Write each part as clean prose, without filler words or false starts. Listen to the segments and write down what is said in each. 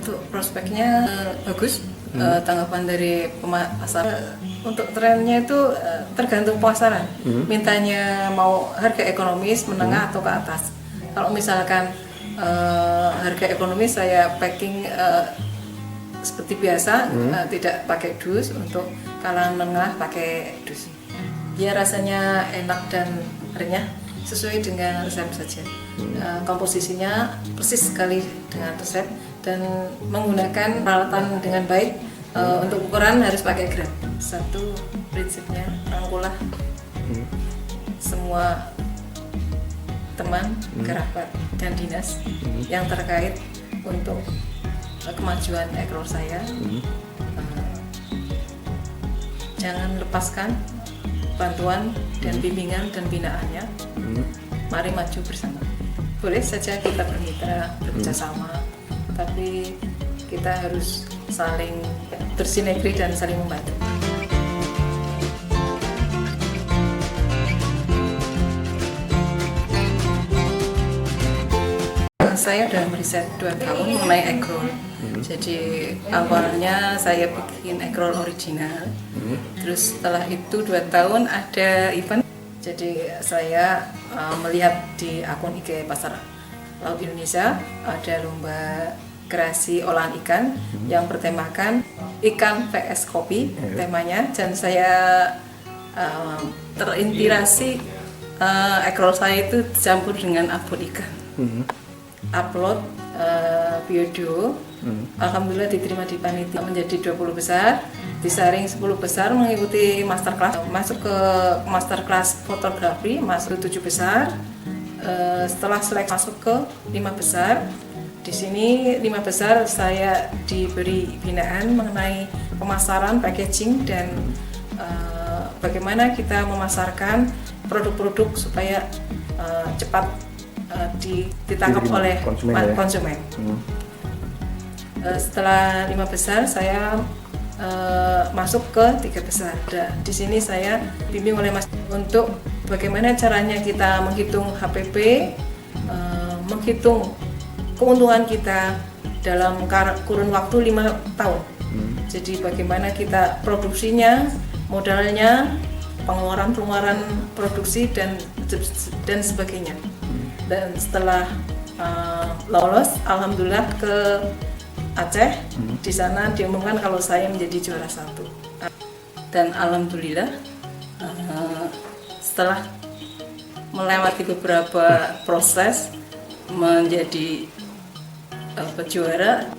Untuk prospeknya bagus. Tanggapan dari pasar untuk trennya itu tergantung pasaran. Mintanya mau harga ekonomis, menengah atau ke atas. Kalau misalkan harga ekonomis saya packing seperti biasa, tidak pakai dus. Untuk kalangan menengah pakai dus. Dia rasanya enak dan renyah, sesuai dengan resep saja. Komposisinya persis sekali dengan resep dan menggunakan peralatan dengan baik. Untuk ukuran harus pakai gram. Satu prinsipnya rangkulah semua teman, kerabat dan dinas yang terkait untuk kemajuan eggroll saya. Jangan lepaskan bantuan dan bimbingan dan binaannya. Mari maju bersama. Boleh saja kita bermitra, bekerjasama, tapi kita harus saling bersinergi dan saling membantu. Saya sudah meriset 2 tahun mengenai eggroll. Jadi awalnya saya bikin eggroll original. Terus setelah itu 2 tahun ada event. Jadi saya melihat di akun IG Pasar Laut Indonesia ada lomba kreasi olahan ikan yang bertemakan ikan vs kopi temanya, dan saya terinspirasi eggroll saya itu campur dengan abon ikan. Upload video, alhamdulillah diterima di panitia menjadi 20 besar, disaring 10 besar mengikuti masterclass, masuk ke masterclass fotografi, masuk 7 besar. Setelah seleksi masuk ke 5 besar. Di sini 5 besar saya diberi binaan mengenai pemasaran, packaging, dan bagaimana kita memasarkan produk-produk supaya cepat ditangkap oleh konsumen. Setelah 5 besar saya masuk ke 3 besar. Di sini saya bimbing oleh Mas untuk bagaimana caranya kita menghitung HPP, menghitung keuntungan kita dalam kurun waktu 5 tahun. Jadi bagaimana kita produksinya, modalnya, pengeluaran produksi dan sebagainya. Dan setelah lolos, alhamdulillah ke Aceh. Di sana diumumkan kalau saya menjadi juara 1. Dan alhamdulillah setelah melewati beberapa proses menjadi juara.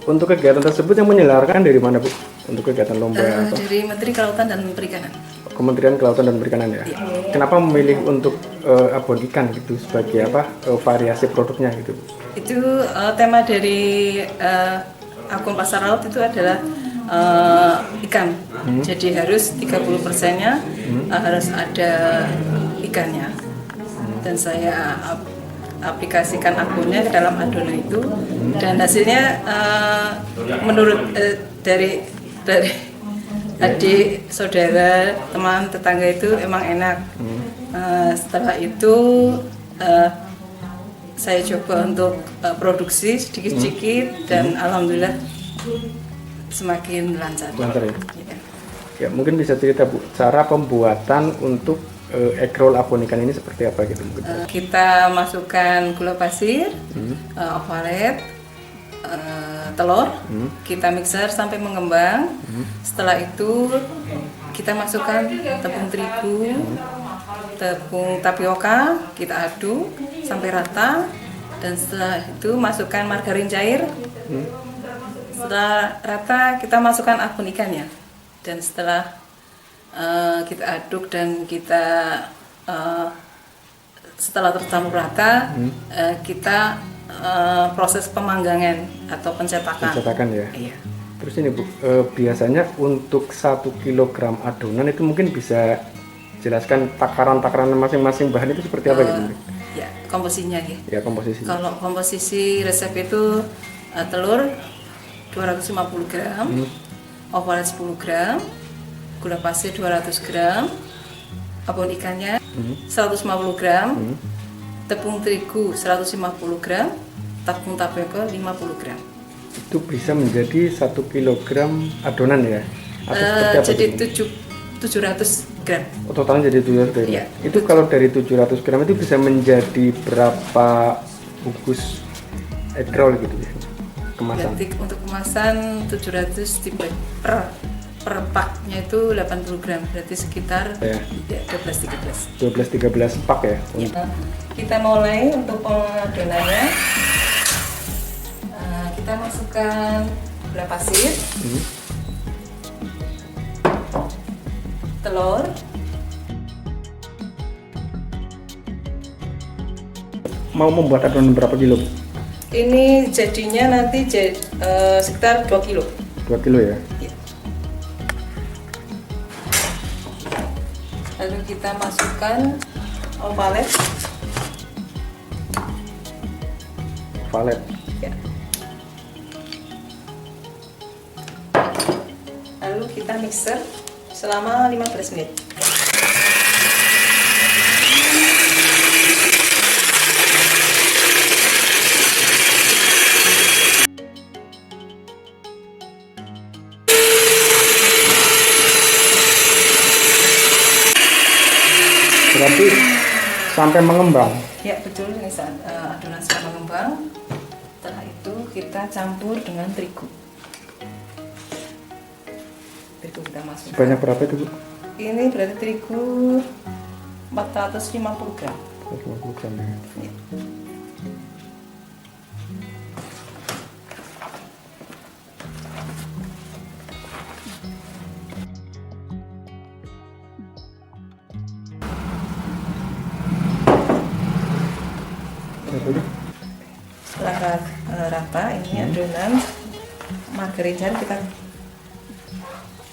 Untuk kegiatan tersebut yang menyelenggarakan dari mana, Bu? Untuk kegiatan lomba dari Menteri Kelautan dan Perikanan. Kementerian Kelautan dan Perikanan ya. Kenapa memilih untuk abon ikan gitu sebagai variasi produknya gitu? Itu tema dari akun Pasar Laut itu adalah ikan. Jadi harus 30%-nya harus ada ikannya. Dan saya aplikasikan akunnya ke dalam adonan itu, dan hasilnya menurut dari adik, saudara, teman, tetangga itu emang enak. Setelah itu saya coba untuk produksi sedikit-sedikit dan alhamdulillah semakin lancar. Lancar ya? Ya, mungkin bisa cerita, Bu, cara pembuatan untuk eggroll abon ikan ini seperti apa gitu? Kita masukkan gula pasir, ovalet, telur, kita mixer sampai mengembang. Setelah itu kita masukkan tepung terigu, tepung tapioka, kita aduk sampai rata, dan setelah itu masukkan margarin cair. Setelah rata kita masukkan abon ikannya, dan setelah kita aduk dan kita setelah tercampur rata, kita proses pemanggangan atau pencetakan. Pencetakan ya. Iya. Terus ini, Bu, biasanya untuk 1 kg adonan itu mungkin bisa jelaskan takaran-takaran masing-masing bahan itu seperti apa gitu? Ya, komposisinya ya. Ya, komposisi. Kalau komposisi resep itu telur 250 gram, ovalet 10 gram, gula pasir 200 gram, abon ikannya 150 gram, tepung terigu 150 gram, tepung tapioka 50 gram. itu bisa menjadi 1 kilogram adonan ya? Atau seperti apa? Jadi itu? 700 gram. Oh, totalnya jadi 700 gram. Iya. Itu kalau dari 700 gram itu bisa menjadi berapa bungkus egg roll gitu ya? Kemasan. Berarti untuk kemasan 700 tipe per paknya itu 80 gram, berarti sekitar Ya. 12-13. 12-13 pak ya? Ya. Kita mulai untuk pengadonannya. Kita masukkan gula pasir, telur, Mau membuat adonan berapa kilo? ini jadinya nanti sekitar 2 kilo. 2 kilo ya? Ya. Lalu kita masukkan valet. Valet. Ya. Lalu kita mixer selama 15 menit. Berarti sampai mengembang. Ya betul, ini saat adonan sudah mengembang. Setelah itu kita campur dengan terigu. Terigu kita masukkan. Sebanyak berapa itu, Bu? Ini berarti terigu 450 gram. 150 gram ya. Ya. Setelah rata ini adonan margarin cair kita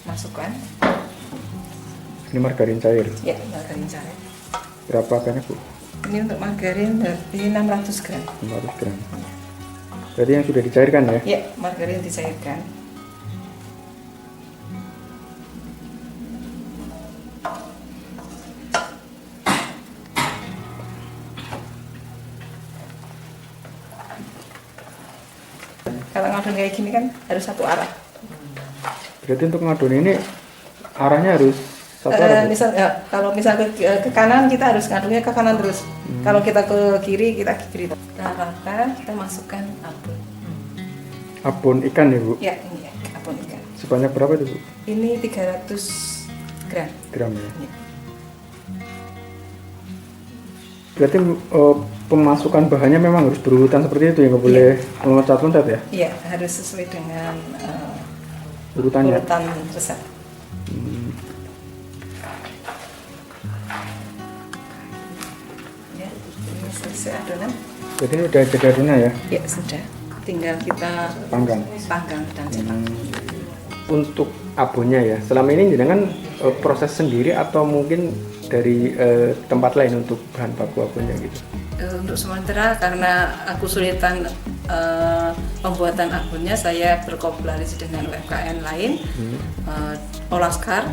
masukkan. Ini margarin cair. Ya, margarin cair. Berapa banyak, Bu? Ini untuk margarin berarti 600 gram. 500 gram. Jadi yang sudah dicairkan ya? Ya, margarin dicairkan. Kalau ngadon kayak gini kan harus satu arah. Berarti untuk ngadon ini arahnya harus satu arah, Bu? Kalau misal ke kanan kita harus ngadonnya ke kanan terus. Kalau kita ke kiri kita ke kiri. Setelah rata kita masukkan abon. Abon ikan ya, Bu? Ya, ini ya, abon ikan. Sebanyak berapa itu, Bu? Ini 300 gram. Gram ya? Ya. Berarti pemasukan bahannya memang harus berurutan seperti itu ya, nggak boleh loncat-loncat ya? Iya, harus sesuai dengan Urutannya. urutan resep. Ya, ini selesai adonan. Jadi ini udah jadi adonan ya? Ya, sudah. Tinggal kita Panggang. panggang dan cetak. Untuk abonnya ya, selama ini jenengan proses sendiri atau mungkin dari tempat lain untuk bahan baku abonnya gitu? Untuk sementara karena aku kesulitan pembuatan abonnya, saya berkolaborasi dengan UMKM lain, Olaskar.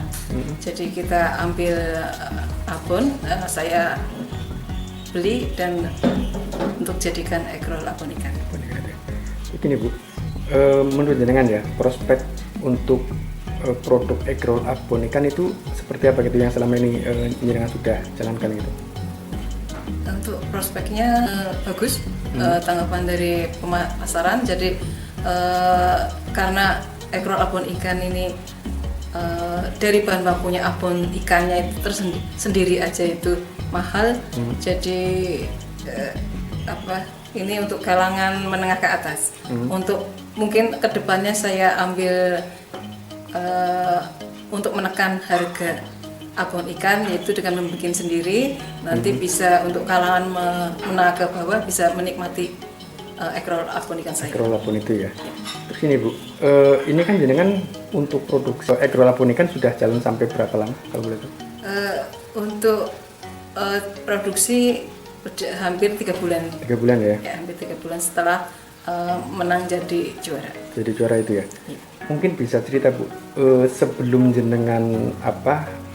Jadi kita ambil abon, saya beli dan untuk jadikan egg roll abon ikan. Begini, Bu, menurut jenengan ya, prospek untuk produk egg roll abon ikan itu seperti apa gitu yang selama ini jenengan sudah jalankan gitu? Untuk prospeknya bagus, tanggapan dari pemasaran. Jadi karena egg roll abon ikan ini dari bahan bakunya abon ikannya itu tersendiri aja itu mahal. Jadi ini untuk kalangan menengah ke atas. Untuk mungkin kedepannya saya ambil untuk menekan harga abon ikan, yaitu dengan membuat sendiri, nanti bisa untuk kalangan menengah ke bawah bisa menikmati egg roll abon ikan saya. Egg roll abon itu ya. Terus ini, Bu, ini kan jenengan untuk produksi egg roll abon ikan sudah jalan sampai berapa lama kalau boleh tahu? Untuk produksi hampir 3 bulan. 3 bulan ya? Ya, hampir 3 bulan setelah menang jadi juara. Jadi juara itu ya? Ya. Mungkin bisa cerita, Bu, sebelum jenengan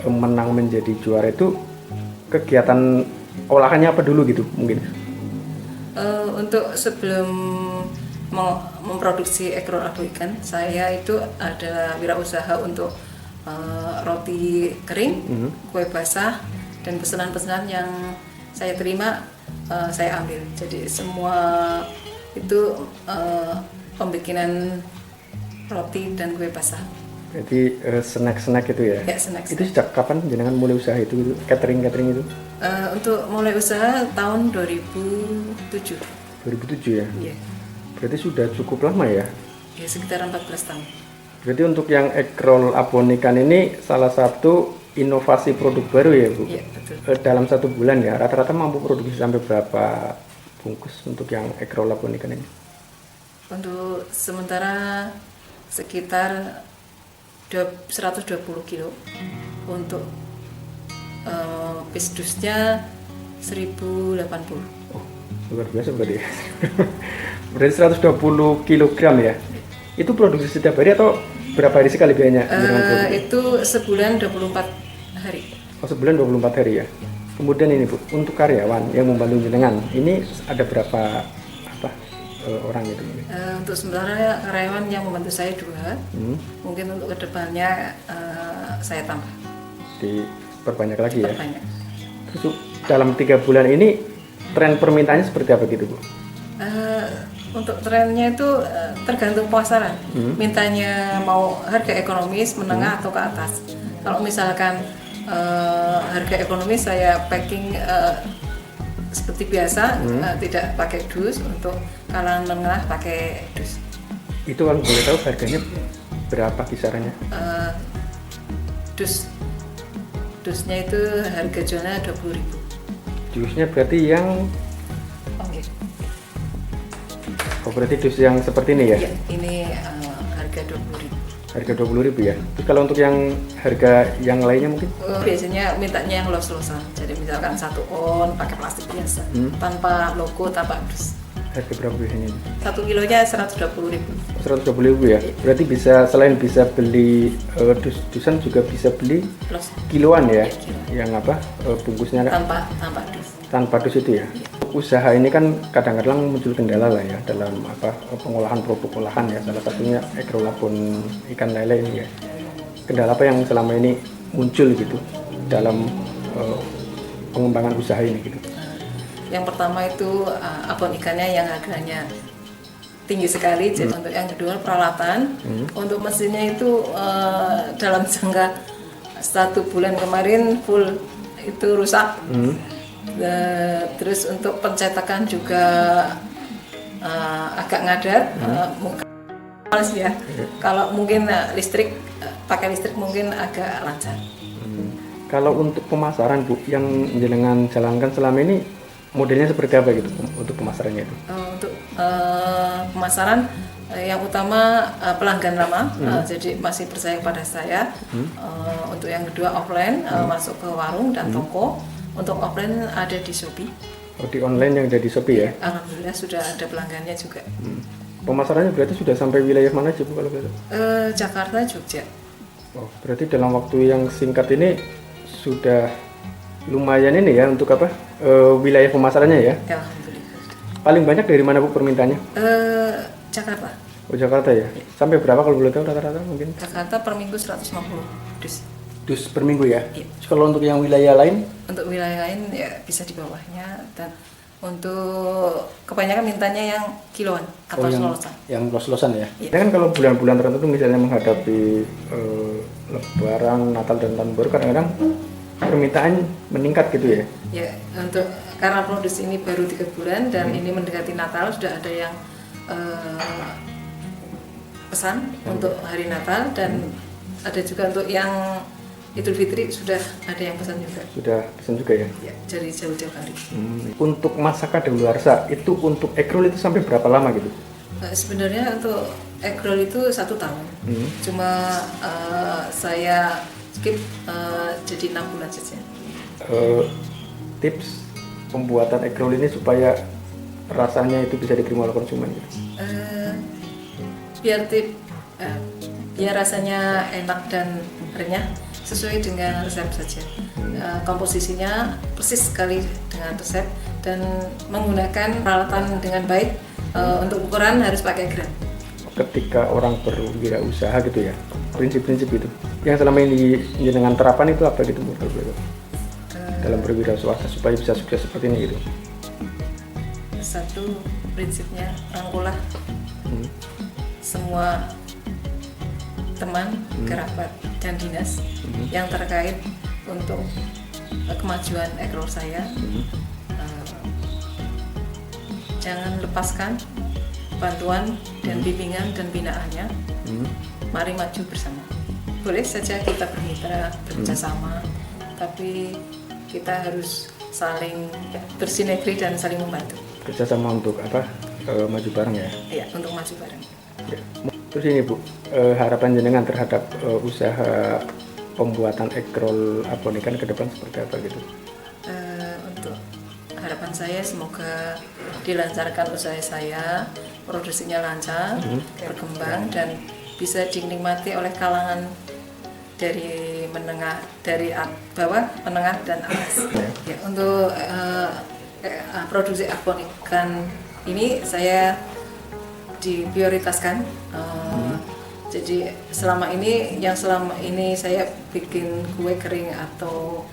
menang menjadi juara itu kegiatan olahannya apa dulu gitu mungkin? Untuk sebelum memproduksi egg roll abu ikan. Saya itu ada wirausaha untuk roti kering, kue basah, dan pesanan-pesanan yang saya terima saya ambil. Jadi semua itu pembikinan roti dan kue basah. Berarti snack-snack itu ya? Ya, snack. Itu sejak kapan jenengan mulai usaha itu, catering itu? Untuk mulai usaha tahun 2007. 2007 ya? Iya. Berarti sudah cukup lama ya? Ya, sekitar 14 tahun. Berarti untuk yang egg roll abon ikan ini salah satu inovasi produk baru ya Bu? Iya, betul. Dalam 1 bulan ya, rata-rata mampu produksi sampai berapa bungkus untuk yang egg roll abon ikan ini? Untuk sementara sekitar 120 kilo. Untuk piece dusnya 1080. Oh, luar biasa berarti. Berarti 120 kilogram ya? Itu produksi setiap hari atau berapa hari sekali biayanya? Itu sebulan 24 hari. Oh, sebulan 24 hari ya? Kemudian ini Bu, untuk karyawan yang membantu jenengan, ini ada berapa orang itu? Untuk sementara karyawan yang membantu saya 2. Mungkin untuk kedepannya saya tambah. Diperbanyak lagi ya? Perbanyak. Terus Bu, dalam 3 bulan ini tren permintaannya seperti apa gitu Bu? Untuk trennya itu tergantung pasaran. Mintanya mau harga ekonomis, menengah atau ke atas. Kalau misalkan harga ekonomis saya packing seperti biasa, tidak pakai dus. Untuk kalangan menengah pakai dus. Itu kalau boleh tahu harganya berapa kisarannya? Dusnya itu harga jualnya 20.000. Jusnya berarti yang berarti dus yang seperti ini ya? Ya, ini harga 20.000. Harga 20.000 ya. Terus kalau untuk yang harga yang lainnya mungkin? Biasanya mintanya yang los-losan. Jadi misalkan 1 on pakai plastik biasa, tanpa logo, tanpa dus. Harga berapa biasanya? 1 kilonya 120.000. 120.000 ya. Berarti bisa selain bisa beli dus-dusan juga bisa beli Los. kiloan ya? Ya, kiloan. Yang bungkusnya Tanpa dus. tanpa dus itu ya. Usaha ini kan kadang-kadang muncul kendala lah ya dalam pengolahan produk olahan ya, salah satunya egg roll abon ikan lele ini ya. Kendala apa yang selama ini muncul gitu dalam pengembangan usaha ini gitu? Yang pertama itu abon ikannya yang harganya tinggi sekali. Jadi untuk yang kedua peralatan, untuk mesinnya itu dalam jangka 1 bulan kemarin full itu rusak. Terus untuk pencetakan juga agak ngadat, males ya. Kalau mungkin listrik, pakai listrik mungkin agak lancar. Kalau untuk pemasaran Bu, yang jenengan jalankan selama ini modelnya seperti apa gitu untuk pemasarannya itu? Untuk pemasaran yang utama pelanggan lama, jadi masih percaya pada saya. Untuk yang kedua offline, masuk ke warung dan toko. Untuk offline ada di Shopee. Oh, di online yang ada di Shopee ya? Alhamdulillah sudah ada pelanggannya juga. Pemasarannya berarti sudah sampai wilayah mana sih Bu kalau gitu? Jakarta, Jogja. Oh, berarti dalam waktu yang singkat ini sudah lumayan ini ya untuk wilayah pemasarannya ya? Ya, alhamdulillah. Paling banyak dari mana Bu permintaannya? Jakarta. Oh, Jakarta ya? Sampai berapa kalau boleh tahu rata-rata mungkin? Jakarta per minggu 150 dus. Dus per minggu ya? Iya. Kalau untuk yang wilayah lain? Untuk wilayah lain ya bisa di bawahnya, dan untuk kebanyakan mintanya yang kiloan atau los-losan. Yang los-losan ya? Iya. Ini kan kalau bulan-bulan tertentu misalnya menghadapi Lebaran, Natal dan Tahun Baru, kadang-kadang permintaan meningkat gitu ya? Ya, karena produksi ini baru 3 bulan dan ini mendekati Natal, sudah ada yang pesan untuk hari Natal, dan ada juga untuk yang Idul Fitri sudah ada yang pesan juga. Sudah pesan juga ya? Ya, dari jauh-jauh hari. Untuk masa kadaluarsa itu untuk egg roll itu sampai berapa lama gitu? Sebenarnya untuk egg roll itu 1 tahun. Cuma saya skip jadi 6 bulan saja. Tips pembuatan egg roll ini supaya rasanya itu bisa diterima oleh konsumen gitu? Biar rasanya enak dan renyah, sesuai dengan resep saja. Komposisinya persis sekali dengan resep, dan menggunakan peralatan dengan baik, Untuk ukuran harus pakai gram. Ketika orang berwirausaha gitu ya, prinsip-prinsip itu yang selama ini jenengan terapan itu apa gitu Bu? Dalam berwirausaha supaya bisa sukses seperti ini gitu. Satu prinsipnya rangkulah semua teman, kerabat dan dinas yang terkait untuk kemajuan ekrol saya. Jangan lepaskan bantuan dan bimbingan dan binaannya. Mari maju bersama. Boleh saja kita bermitra, bekerjasama, tapi kita harus saling bersinergi dan saling membantu. Kerjasama untuk apa? Maju bareng ya? Iya, untuk maju bareng. Ya. Terus ini Bu, harapan jenengan terhadap usaha pembuatan ekrol abon ikan ke depan seperti apa gitu? Untuk harapan saya semoga dilancarkan usaha saya, produksinya lancar, berkembang dan bisa dinikmati oleh kalangan dari menengah, dari bawah, menengah dan atas. Ya, untuk produksi abon ikan ini saya diprioritaskan. Jadi selama ini saya bikin kue kering atau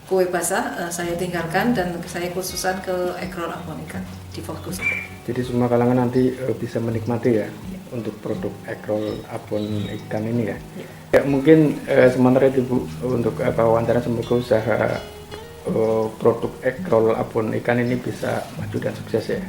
kue basah saya tinggalkan dan saya khususkan ke ekrol abon ikan difokus. Jadi semua kalangan nanti bisa menikmati ya untuk produk ekrol abon ikan ini ya. Ya mungkin sementara itu Bu untuk wawancara, semoga usaha produk ekrol abon ikan ini bisa maju dan sukses ya.